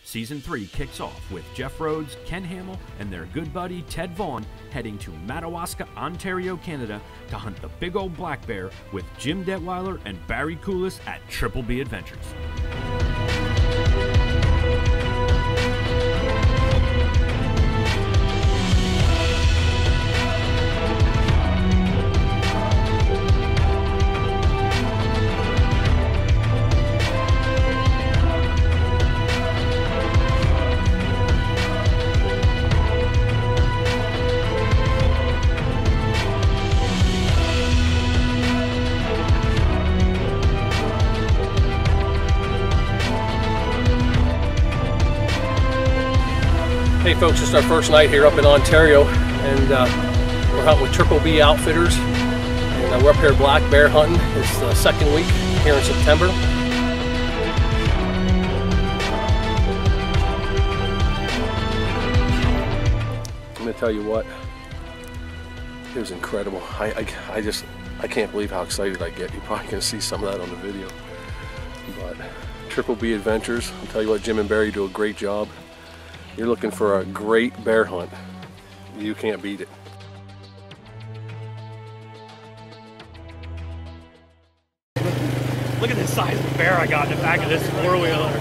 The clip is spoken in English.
Season 3 kicks off with Jeff Rhodes, Ken Hamill, and their good buddy Ted Vaughn heading to Madawaska, Ontario, Canada to hunt the big old black bear with Jim Detweiler and Barry Coulis at Triple B Adventures. Hey folks, it's our first night here up in Ontario, and we're hunting with Triple B Outfitters, and we're up here black bear hunting. It's the second week here in September. I'm gonna tell you what, it was incredible. I can't believe how excited I get. You're probably gonna see some of that on the video. But Triple B Adventures, I'll tell you what, Jim and Barry do a great job. You're looking for a great bear hunt. You can't beat it. Look at the size of the bear I got in the back of this four-wheeler.